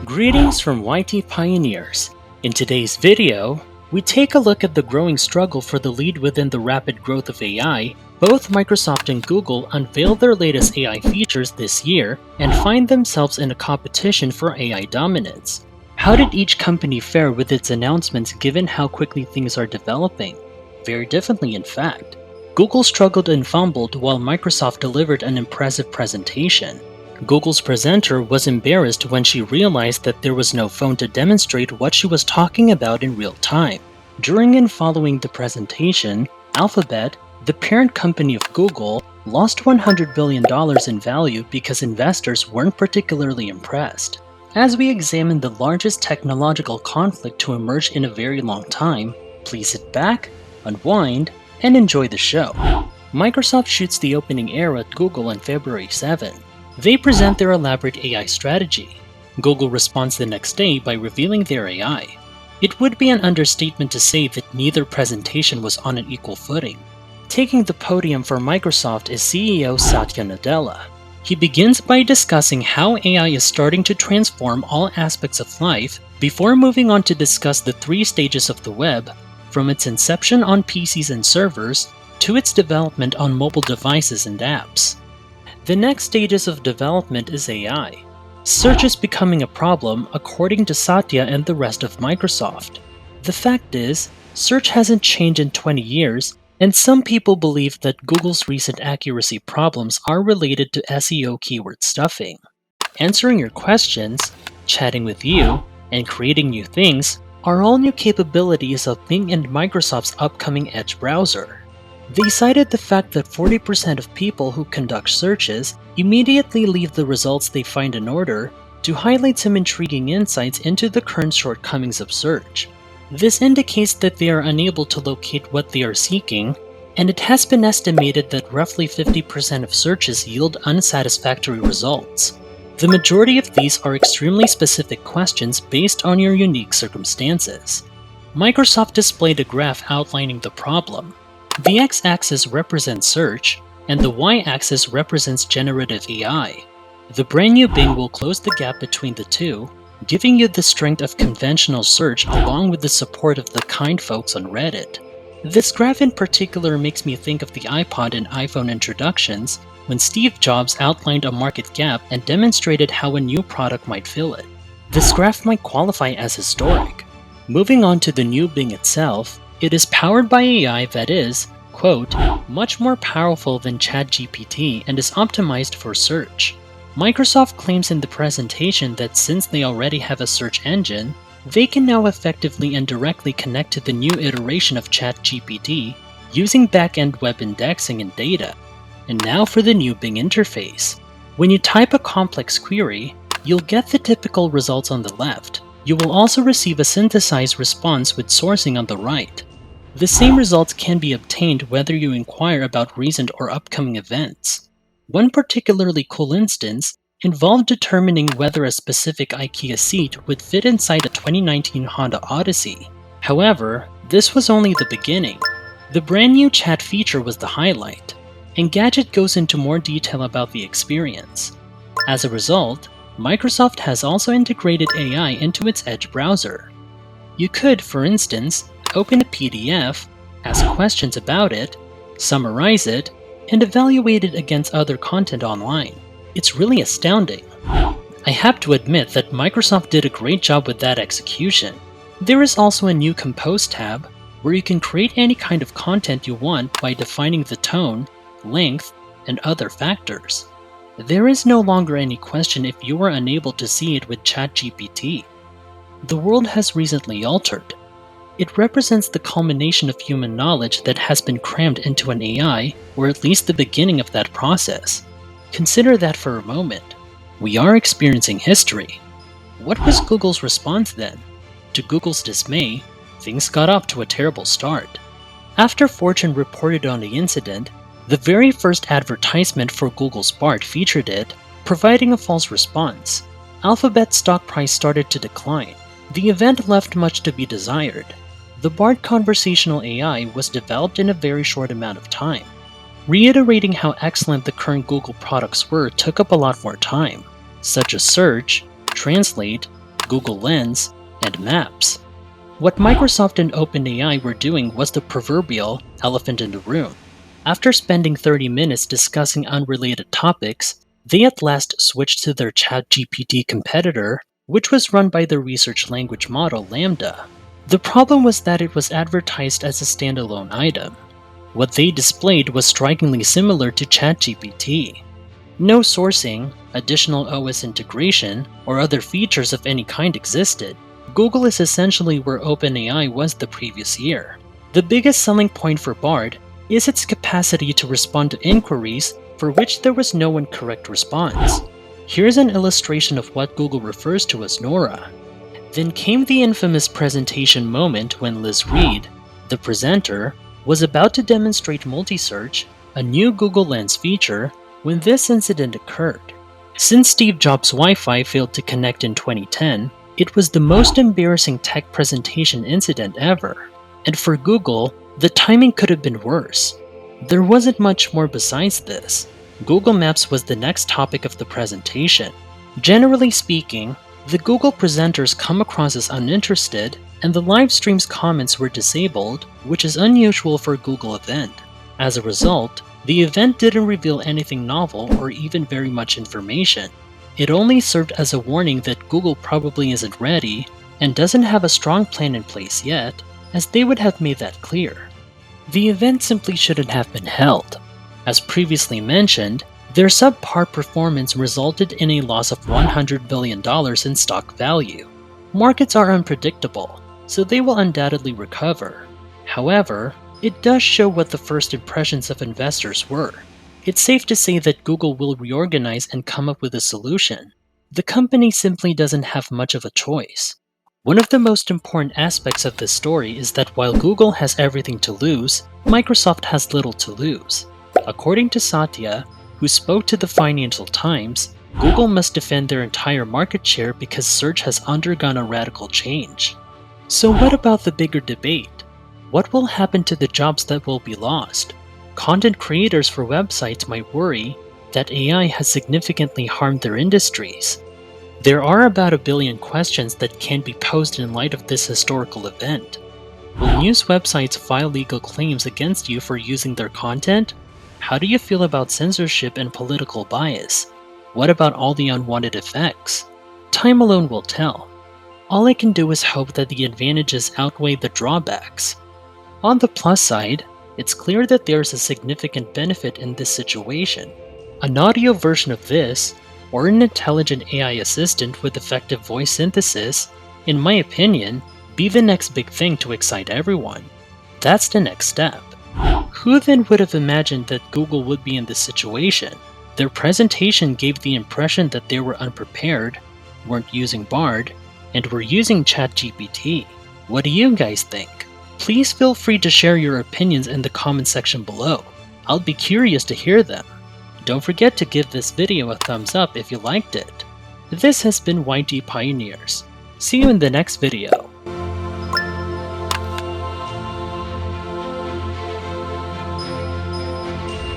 Greetings from YTPioneers. In today's video, we take a look at the growing struggle for the lead within the rapid growth of AI. Both Microsoft and Google unveiled their latest AI features this year and find themselves in a competition for AI dominance. How did each company fare with its announcements given how quickly things are developing? Very differently, in fact. Google struggled and fumbled while Microsoft delivered an impressive presentation. Google's presenter was embarrassed when she realized that there was no phone to demonstrate what she was talking about in real time. During and following the presentation, Alphabet, the parent company of Google, lost $100 billion in value because investors weren't particularly impressed. As we examine the largest technological conflict to emerge in a very long time, please sit back, unwind, and enjoy the show. Microsoft shoots the opening air at Google on February 7. They present their elaborate AI strategy. Google responds the next day by revealing their AI. It would be an understatement to say that neither presentation was on an equal footing. Taking the podium for Microsoft is CEO Satya Nadella. He begins by discussing how AI is starting to transform all aspects of life before moving on to discuss the three stages of the web, from its inception on PCs and servers to its development on mobile devices and apps. The next stages of development is AI. Search is becoming a problem according to Satya and the rest of Microsoft. The fact is, search hasn't changed in 20 years, and some people believe that Google's recent accuracy problems are related to SEO keyword stuffing. Answering your questions, chatting with you, and creating new things are all new capabilities of Bing and Microsoft's upcoming Edge browser. They cited the fact that 40% of people who conduct searches immediately leave the results they find in order to highlight some intriguing insights into the current shortcomings of search. This indicates that they are unable to locate what they are seeking, and it has been estimated that roughly 50% of searches yield unsatisfactory results. The majority of these are extremely specific questions based on your unique circumstances. Microsoft displayed a graph outlining the problem. The x-axis represents search, and the y-axis represents generative AI. The brand new Bing will close the gap between the two, giving you the strength of conventional search along with the support of the kind folks on Reddit. This graph in particular makes me think of the iPod and iPhone introductions, when Steve Jobs outlined a market gap and demonstrated how a new product might fill it. This graph might qualify as historic. Moving on to the new Bing itself, it is powered by AI that is, quote, much more powerful than ChatGPT and is optimized for search. Microsoft claims in the presentation that since they already have a search engine, they can now effectively and directly connect to the new iteration of ChatGPT using back-end web indexing and data. And now for the new Bing interface. When you type a complex query, you'll get the typical results on the left. You will also receive a synthesized response with sourcing on the right. The same results can be obtained whether you inquire about recent or upcoming events. One particularly cool instance involved determining whether a specific IKEA seat would fit inside a 2019 Honda Odyssey. However, this was only the beginning. The brand new chat feature was the highlight. Engadget goes into more detail about the experience. As a result, Microsoft has also integrated AI into its Edge browser. You could, for instance, open a PDF, ask questions about it, summarize it, and evaluate it against other content online. It's really astounding. I have to admit that Microsoft did a great job with that execution. There is also a new Compose tab, where you can create any kind of content you want by defining the tone, length, and other factors. There is no longer any question if you are unable to see it with ChatGPT. The world has recently altered. It represents the culmination of human knowledge that has been crammed into an AI, or at least the beginning of that process. Consider that for a moment. We are experiencing history. What was Google's response then? To Google's dismay, things got off to a terrible start. After Fortune reported on the incident, the very first advertisement for Google's Bard featured it, providing a false response. Alphabet's stock price started to decline. The event left much to be desired. The Bard conversational AI was developed in a very short amount of time. Reiterating how excellent the current Google products were took up a lot more time, such as search, translate, Google Lens, and Maps. What Microsoft and OpenAI were doing was the proverbial elephant in the room. After spending 30 minutes discussing unrelated topics, they at last switched to their ChatGPT competitor, which was run by the research language model Lambda. The problem was that it was advertised as a standalone item. What they displayed was strikingly similar to ChatGPT. No sourcing, additional OS integration, or other features of any kind existed. Google is essentially where OpenAI was the previous year. The biggest selling point for Bard is its capacity to respond to inquiries for which there was no one correct response. Here's an illustration of what Google refers to as Nora. Then came the infamous presentation moment when Liz Reed, the presenter, was about to demonstrate multi-search, a new Google Lens feature, when this incident occurred. Since Steve Jobs' Wi-Fi failed to connect in 2010, it was the most embarrassing tech presentation incident ever. And for Google, the timing could have been worse. There wasn't much more besides this. Google Maps was the next topic of the presentation. Generally speaking, the Google presenters come across as uninterested, and the live stream's comments were disabled, which is unusual for a Google event. As a result, the event didn't reveal anything novel or even very much information. It only served as a warning that Google probably isn't ready and doesn't have a strong plan in place yet, as they would have made that clear. The event simply shouldn't have been held. As previously mentioned, their subpar performance resulted in a loss of $100 billion in stock value. Markets are unpredictable, so they will undoubtedly recover. However, it does show what the first impressions of investors were. It's safe to say that Google will reorganize and come up with a solution. The company simply doesn't have much of a choice. One of the most important aspects of this story is that while Google has everything to lose, Microsoft has little to lose. According to Satya, who spoke to the Financial Times, Google must defend their entire market share because search has undergone a radical change. So what about the bigger debate? What will happen to the jobs that will be lost? Content creators for websites might worry that AI has significantly harmed their industries. There are about 1 billion questions that can be posed in light of this historical event. Will news websites file legal claims against you for using their content? How do you feel about censorship and political bias? What about all the unwanted effects? Time alone will tell. All I can do is hope that the advantages outweigh the drawbacks. On the plus side, it's clear that there is a significant benefit in this situation. An audio version of this, or an intelligent AI assistant with effective voice synthesis, in my opinion, be the next big thing to excite everyone. That's the next step. Who then would have imagined that Google would be in this situation? Their presentation gave the impression that they were unprepared, weren't using Bard, and were using ChatGPT. What do you guys think? Please feel free to share your opinions in the comment section below. I'll be curious to hear them. Don't forget to give this video a thumbs up if you liked it. This has been YTPioneers. See you in the next video.